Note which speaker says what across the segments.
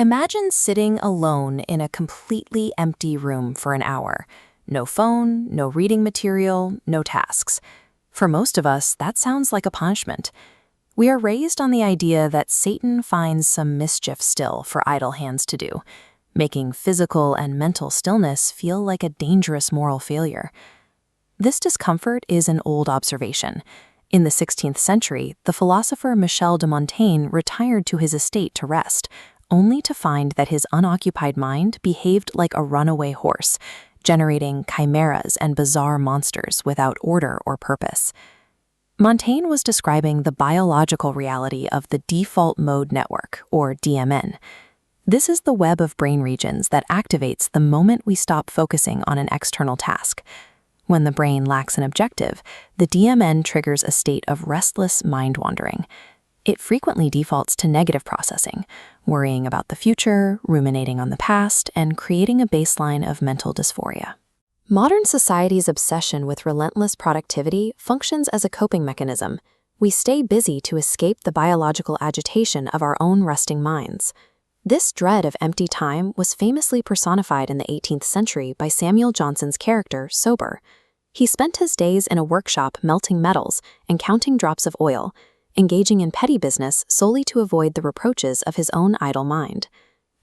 Speaker 1: Imagine sitting alone in a completely empty room for an hour. No phone, no reading material, no tasks. For most of us, that sounds like a punishment. We are raised on the idea that Satan finds some mischief still for idle hands to do, making physical and mental stillness feel like a dangerous moral failure. This discomfort is an old observation. In the 16th century, the philosopher Michel de Montaigne retired to his estate to rest, only to find that his unoccupied mind behaved like a runaway horse, generating chimeras and bizarre monsters without order or purpose. Montaigne was describing the biological reality of the default mode network, or DMN. This is the web of brain regions that activates the moment we stop focusing on an external task. When the brain lacks an objective, the DMN triggers a state of restless mind wandering. It frequently defaults to negative processing, worrying about the future, ruminating on the past, and creating a baseline of mental dysphoria. Modern society's obsession with relentless productivity functions as a coping mechanism. We stay busy to escape the biological agitation of our own resting minds. This dread of empty time was famously personified in the 18th century by Samuel Johnson's character, Sober. He spent his days in a workshop melting metals and counting drops of oil, engaging in petty business solely to avoid the reproaches of his own idle mind.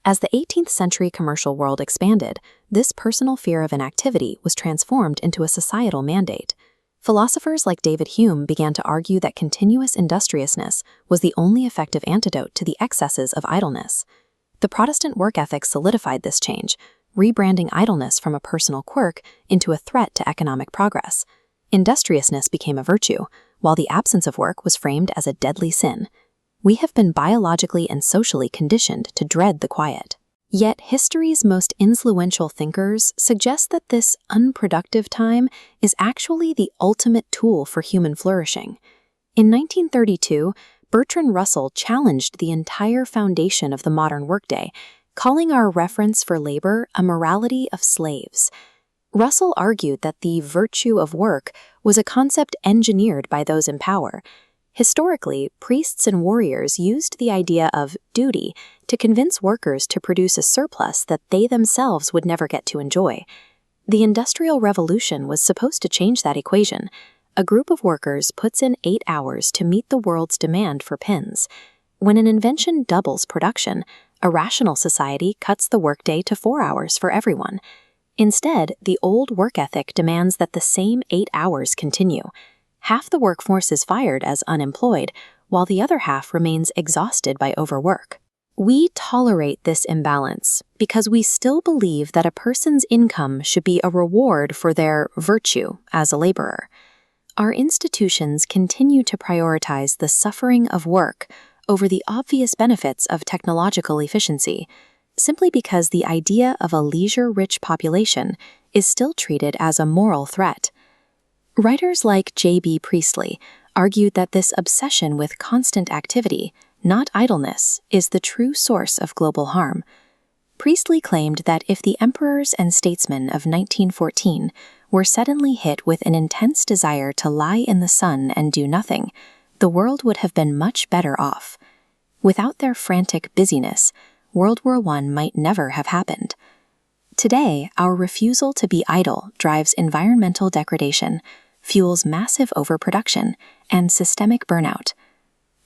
Speaker 1: As the 18th century commercial world expanded, this personal fear of inactivity was transformed into a societal mandate. Philosophers like David Hume began to argue that continuous industriousness was the only effective antidote to the excesses of idleness. The Protestant work ethic solidified this change, rebranding idleness from a personal quirk into a threat to economic progress. Industriousness became a virtue, while the absence of work was framed as a deadly sin. We have been biologically and socially conditioned to dread the quiet. Yet history's most influential thinkers suggest that this unproductive time is actually the ultimate tool for human flourishing. In 1932, Bertrand Russell challenged the entire foundation of the modern workday, calling our reference for labor a morality of slaves. Russell argued that the virtue of work was a concept engineered by those in power. Historically, priests and warriors used the idea of duty to convince workers to produce a surplus that they themselves would never get to enjoy. The Industrial Revolution was supposed to change that equation. A group of workers puts in 8 hours to meet the world's demand for pins. When an invention doubles production, a rational society cuts the workday to 4 hours for everyone. Instead, the old work ethic demands that the same 8 hours continue. Half the workforce is fired as unemployed, while the other half remains exhausted by overwork. We tolerate this imbalance because we still believe that a person's income should be a reward for their virtue as a laborer. Our institutions continue to prioritize the suffering of work over the obvious benefits of technological efficiency, simply because the idea of a leisure-rich population is still treated as a moral threat. Writers like J.B. Priestley argued that this obsession with constant activity, not idleness, is the true source of global harm. Priestley claimed that if the emperors and statesmen of 1914 were suddenly hit with an intense desire to lie in the sun and do nothing, the world would have been much better off. Without their frantic busyness, World War I might never have happened. Today, our refusal to be idle drives environmental degradation, fuels massive overproduction, and systemic burnout.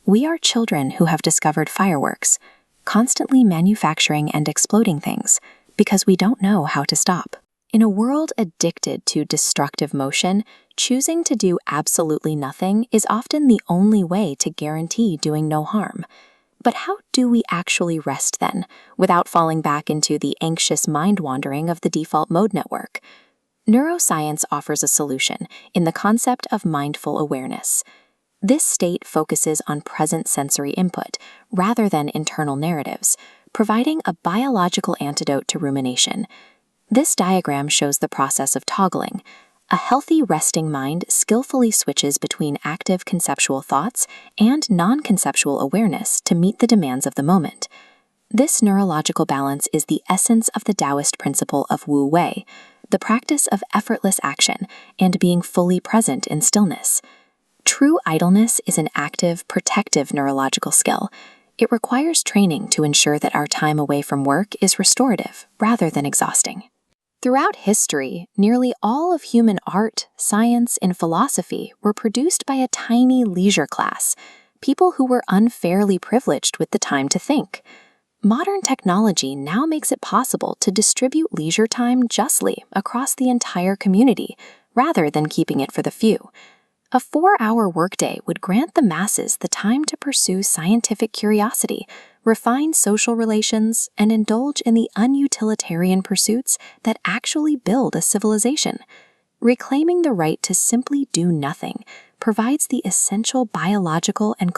Speaker 1: We are children who have discovered fireworks, constantly manufacturing and exploding things, because we don't know how to stop. In a world addicted to destructive motion, choosing to do absolutely nothing is often the only way to guarantee doing no harm. But how do we actually rest then, without falling back into the anxious mind-wandering of the default mode network? Neuroscience offers a solution in the concept of mindful awareness. This state focuses on present sensory input, rather than internal narratives, providing a biological antidote to rumination. This diagram shows the process of toggling. A healthy resting mind skillfully switches between active conceptual thoughts and non-conceptual awareness to meet the demands of the moment. This neurological balance is the essence of the Taoist principle of Wu Wei, the practice of effortless action and being fully present in stillness. True idleness is an active, protective neurological skill. It requires training to ensure that our time away from work is restorative rather than exhausting. Throughout history, nearly all of human art, science, and philosophy were produced by a tiny leisure class, people who were unfairly privileged with the time to think. Modern technology now makes it possible to distribute leisure time justly across the entire community, rather than keeping it for the few. A 4-hour workday would grant the masses the time to pursue scientific curiosity, refine social relations, and indulge in the unutilitarian pursuits that actually build a civilization. Reclaiming the right to simply do nothing provides the essential biological and